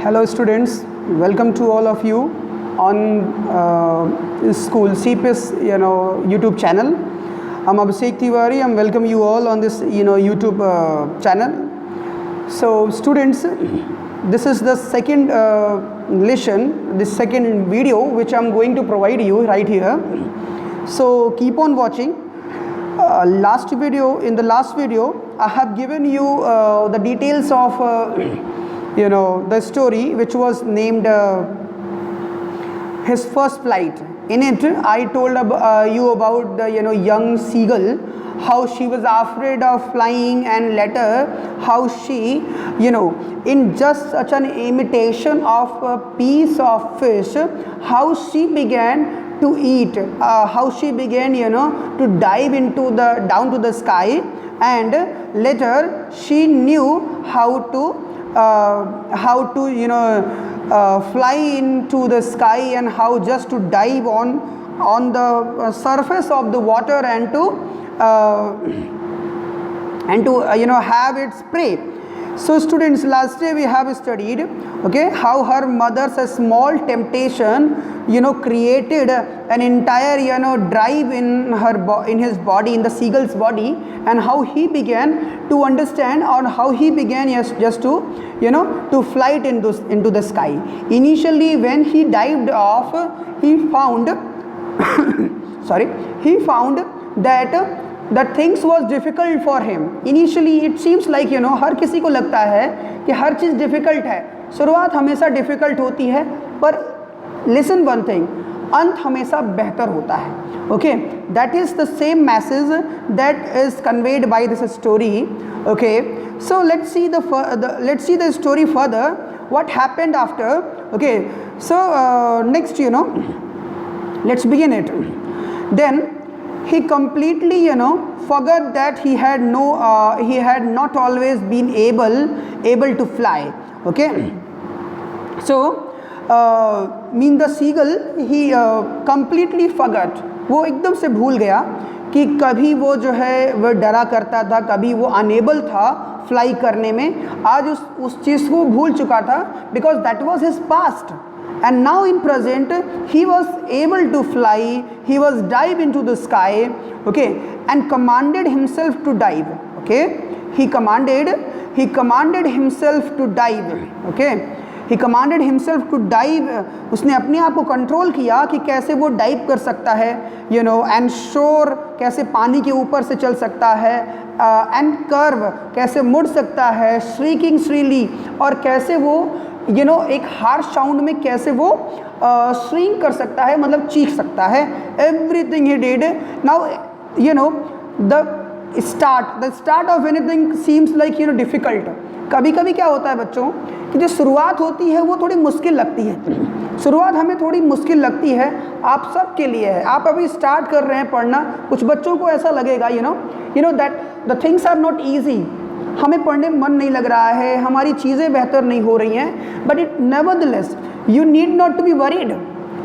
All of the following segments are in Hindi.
Hello students, welcome to all of you on school CPIS YouTube channel. I'm Abhishek Tiwari. I'm welcome you all on this YouTube channel. So students, this is the second lesson, the second video which I'm going to provide you right here. So keep on watching. In the last video I have given you the details of the story which was named his first flight. In it I told you about the young seagull, how she was afraid of flying, and later how she in just such an imitation of a piece of fish, how she began to eat, how she began to dive into the down to the sky, and later she knew how to fly into the sky, and how just to dive on the surface of the water and to have its prey. So students, last day we have studied how her mother's small temptation created an entire drive in his body, in the seagull's body, and how he began to understand, or how he began just to flight into the sky. Initially when he dived off, he found that things was difficult for him. Initially it seems like हर किसी को लगता है कि हर चीज़ difficult है, शुरुआत हमेशा difficult होती है, पर listen one thing, अंत हमेशा बेहतर होता है. Okay, that is the same message that is conveyed by this story. Okay, so let's see the story further, what happened after. Okay, so next let's begin it. Then he completely forgot that he had not always been able to fly. Okay, so mean the seagull, he completely forgot, वो एकदम से भूल गया कि कभी वो वो डरा करता था, कभी वो अनेबल था फ्लाई करने में. आज उस चीज़ को भूल चुका था, because that was his past. And now in present he was able to fly, he was dive into the sky, okay, and commanded himself to dive. Okay, he commanded himself to dive. Okay, he commanded himself to dive. उसने अपने आप को कंट्रोल किया कि कैसे वो डाइव कर सकता है, and shore कैसे पानी के ऊपर से चल सकता है, and curve कैसे मुड़ सकता है, shrieking shrilly, और कैसे वो एक हार्श साउंड में कैसे वो श्रिंक कर सकता है, मतलब चीख सकता है. Everything he did. Now the start of anything seems like difficult. कभी कभी क्या होता है बच्चों कि जो शुरुआत होती है वो थोड़ी मुश्किल लगती है. शुरुआत हमें थोड़ी मुश्किल लगती है, आप सब के लिए है. आप अभी स्टार्ट कर रहे हैं पढ़ना, कुछ बच्चों को ऐसा लगेगा that the things are not easy, हमें पढ़ने में मन नहीं लग रहा है, हमारी चीज़ें बेहतर नहीं हो रही हैं. But it nevertheless you need not to be worried.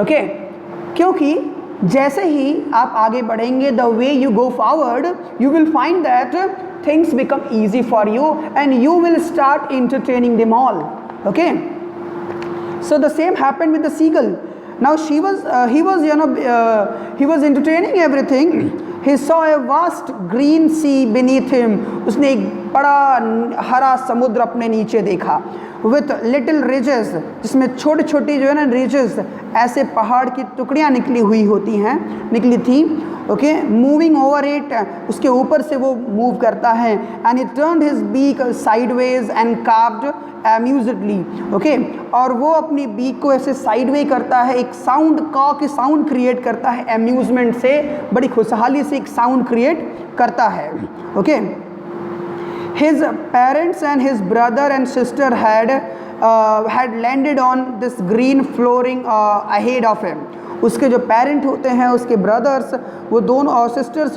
Okay, क्योंकि जैसे ही आप आगे बढ़ेंगे, the way you go forward, you will find that things become easy for you and you will start entertaining them all. Okay, so the same happened with the seagull. Now he was entertaining everything. He saw a vast green sea beneath him. उसने एक बड़ा हरा समुद्र अपने नीचे देखा. With little ridges, जिसमें छोटी छोटी ridges, ऐसे पहाड़ की टुकड़ियाँ निकली थी. Okay, moving over it, उसके ऊपर से वो मूव करता है. And he turned his beak sideways and carved amusedly. Okay, और वो अपनी बीक को ऐसे साइडवे करता है, एक साउंड की साउंड क्रिएट करता है, अम्यूजमेंट से, बड़ी खुशहाली से एक साउंड क्रिएट करता है. Okay, his parents and his brother and sister had landed on this green flooring ahead of him. उसके जो पेरेंट होते हैं, उसके ब्रदर्स, वो दोनों और सिस्टर्स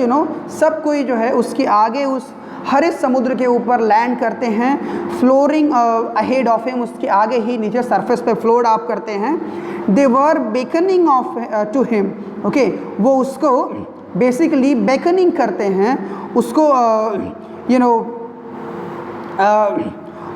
सब कोई उसके आगे उस हरे समुद्र के ऊपर लैंड करते हैं. फ्लोरिंग अहेड ऑफ हिम, उसके आगे ही नीचे सरफेस पे फ्लोर आप करते हैं. They were beckoning off to him. Okay, वो उसको बेसिकली बेकनिंग करते हैं, उसको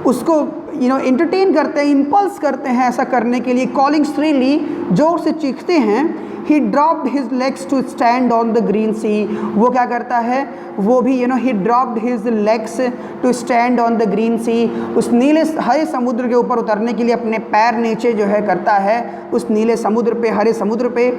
उसको एंटरटेन करते हैं, इम्पल्स करते हैं ऐसा करने के लिए, कॉलिंग श्रीली, जोर से चीखते हैं। He dropped his legs to stand on the green sea, वो क्या करता है, वो भी he dropped his legs to stand on the green sea, उस नीले हरे समुद्र के ऊपर उतरने के लिए अपने पैर नीचे जो है करता है उस नीले समुद्र पे, हरे समुद्र पे।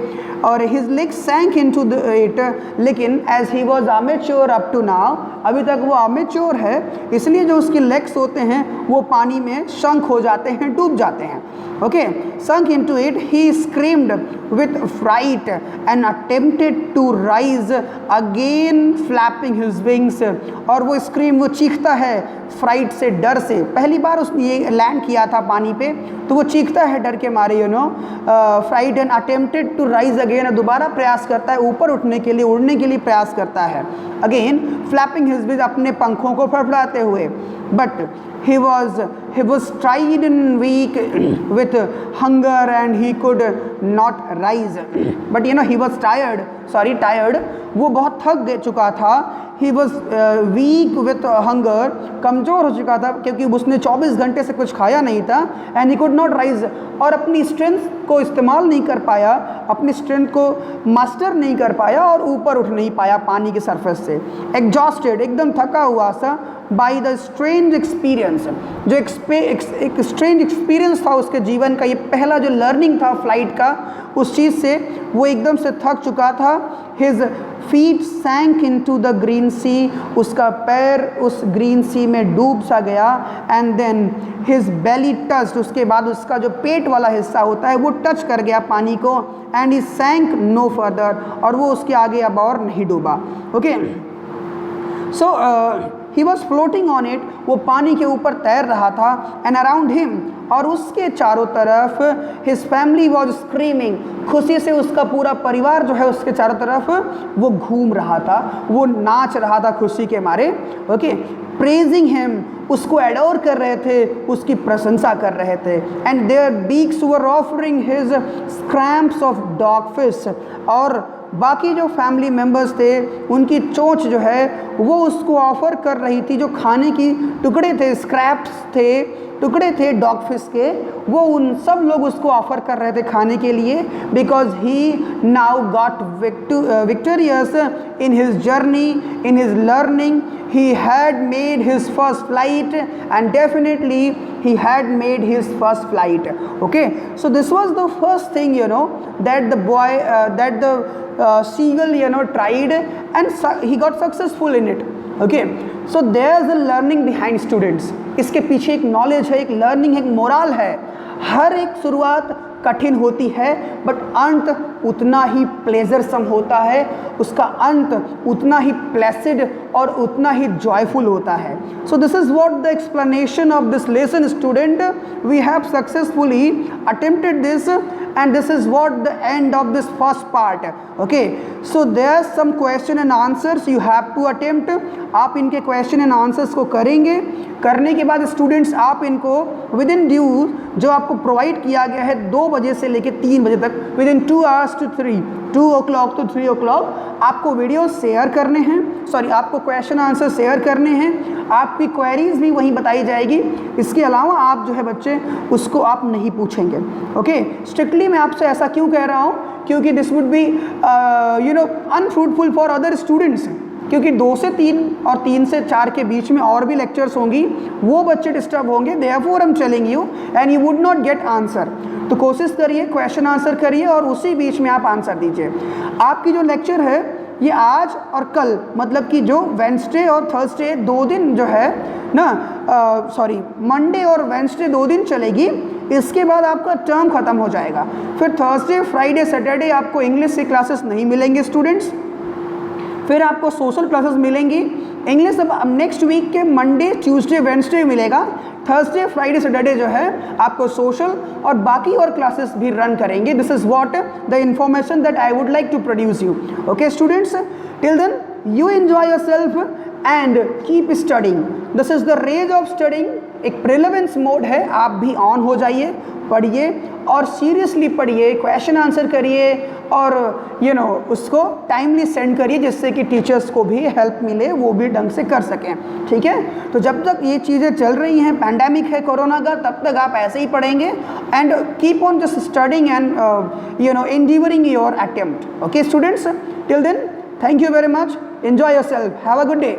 और his legs sank into the it, लेकिन as he was amateur up to now, अभी तक वो अमेच्योर है, इसलिए जो उसके लेग्स होते हैं वो पानी में शंक हो जाते हैं, डूब जाते हैं। Okay, sunk into it, he screamed with fright and attempted to rise again, flapping his wings। और वो स्क्रीम, वो चीखता है फ्राइट से, डर से। पहली बार उसने ये लैंड किया था पानी पे, तो वो चीखता है डर के मारे, fright and attempted to rise again, दोबारा प्रयास करता है ऊपर उठने के लिए, उड़ने के लिए प्रयास करता है। अगेन फ्लैपिंग हिज विंग्स, अपने पंखों को फड़फड़ाते हुए। But he was tired and weak with hunger and he could not rise, but he was tired, वो बहुत थक चुका था। he was weak with hunger, कमज़ोर हो चुका था क्योंकि उसने 24 घंटे से कुछ खाया नहीं था। and he could not rise, और अपनी स्ट्रेंथ को इस्तेमाल नहीं कर पाया, अपनी स्ट्रेंथ को मास्टर नहीं कर पाया और ऊपर उठ नहीं पाया पानी के सरफेस से। एग्जॉस्टेड, एकदम थका हुआ सा, बाई द स्ट्रेंज एक्सपीरियंस, जो एक स्ट्रेंज एक्सपीरियंस था उसके जीवन का, ये पहला जो लर्निंग था फ्लाइट का, उस चीज़ से वो एकदम से थक चुका था। His feet sank into the green sea, उसका पैर उस ग्रीन सी में डूब सा गया। And then his belly touched, उसके बाद उसका जो पेट वाला हिस्सा होता है वो टच कर गया पानी को। एंड ही सैंक नो फर्दर, और वो उसके आगे अब और नहीं डूबा। Okay, so he was floating on it, वो पानी के ऊपर तैर रहा था। एंड अराउंड हिम, और उसके चारों तरफ, हिज फैमिली वॉज स्क्रीमिंग, खुशी से उसका पूरा परिवार जो है उसके चारों तरफ वो घूम रहा था, वो नाच रहा था खुशी के मारे। ओके, प्रेजिंग हिम, उसको एडोर कर रहे थे, उसकी प्रशंसा कर रहे थे। And there beaks were offering his scraps of dog fish, और बाकी जो फैमिली मेम्बर्स थे उनकी चोंच जो है वो उसको ऑफ़र कर रही थी, जो खाने की टुकड़े थे, स्क्रैप्स थे, टुकड़े थे डॉग फिश के, वो उन सब लोग उसको ऑफ़र कर रहे थे खाने के लिए। Because he now got victorious in his journey, in his learning, he had made his first flight, and definitely he had made his first flight. Okay, so this was the first thing that the boy that the seagull tried, and he got successful in it. Okay, so there's a learning behind students, इसके पीछे एक नॉलेज है, एक लर्निंग है, एक मोरल है। हर एक शुरुआत कठिन होती है, बट अंत उतना ही प्लेजरसम होता है, उसका अंत उतना ही प्लेसिड और उतना ही जॉयफुल होता है। So this is what the explanation of this lesson student, we have successfully attempted this, and this is what the end of this first part. Okay, so there's some question and answers you have to attempt. आप इनके क्वेश्चन एंड आंसर्स को करेंगे, करने के बाद स्टूडेंट्स आप इनको विद इन ड्यू जो आपको प्रोवाइड किया गया है 2 बजे से लेकर 3 बजे तक, with in 2 hours to 2 o'clock to 3 o'clock आपको वीडियो शेयर करने हैं, आपको क्वेश्चन आंसर शेयर करने हैं, आपकी क्वेरीज भी वहीं बताई जाएगी। इसके अलावा आप जो है बच्चे उसको आप नहीं पूछेंगे। ओके, स्ट्रिक्टली मैं आपसे ऐसा क्यों कह रहा हूँ, क्योंकि this would be unfruitful for other students, क्योंकि 2 से 3 और 3 से 4 के बीच में और भी लेक्चर्स होंगी, वो बच्चे डिस्टर्ब होंगे। Therefore I am telling you and you would not get answer. तो कोशिश करिए, क्वेश्चन आंसर करिए और उसी बीच में आप आंसर दीजिए। आपकी जो लेक्चर है ये आज और कल, मतलब कि जो वेंसडे और थर्सडे 2 दिन जो है ना, मंडे और वेंसडे 2 दिन चलेगी। इसके बाद आपका टर्म ख़त्म हो जाएगा। फिर थर्सडे, फ्राइडे, सैटरडे आपको इंग्लिश की क्लासेस नहीं मिलेंगे स्टूडेंट्स। फिर आपको सोशल क्लासेस मिलेंगी। इंग्लिश अब नेक्स्ट वीक के मंडे, ट्यूसडे, वेडनेसडे मिलेगा। थर्सडे, फ्राइडे, सैटरडे जो है आपको सोशल और बाकी और क्लासेस भी रन करेंगे। This is what the information that I would like to produce you. Okay students, till then you enjoy yourself and keep studying. This is the rage of studying. एक प्रिलेवेंस मोड है, आप भी ऑन हो जाइए, पढ़िए और सीरियसली पढ़िए, क्वेश्चन आंसर करिए और उसको टाइमली सेंड करिए, जिससे कि टीचर्स को भी हेल्प मिले, वो भी ढंग से कर सकें। ठीक है, तो जब तक ये चीज़ें चल रही हैं, पैंडेमिक है कोरोना का, तब तक आप ऐसे ही पढ़ेंगे and keep on just studying and endeavoring your attempt. Okay students, till then, thank you very much, enjoy yourself, have a good day.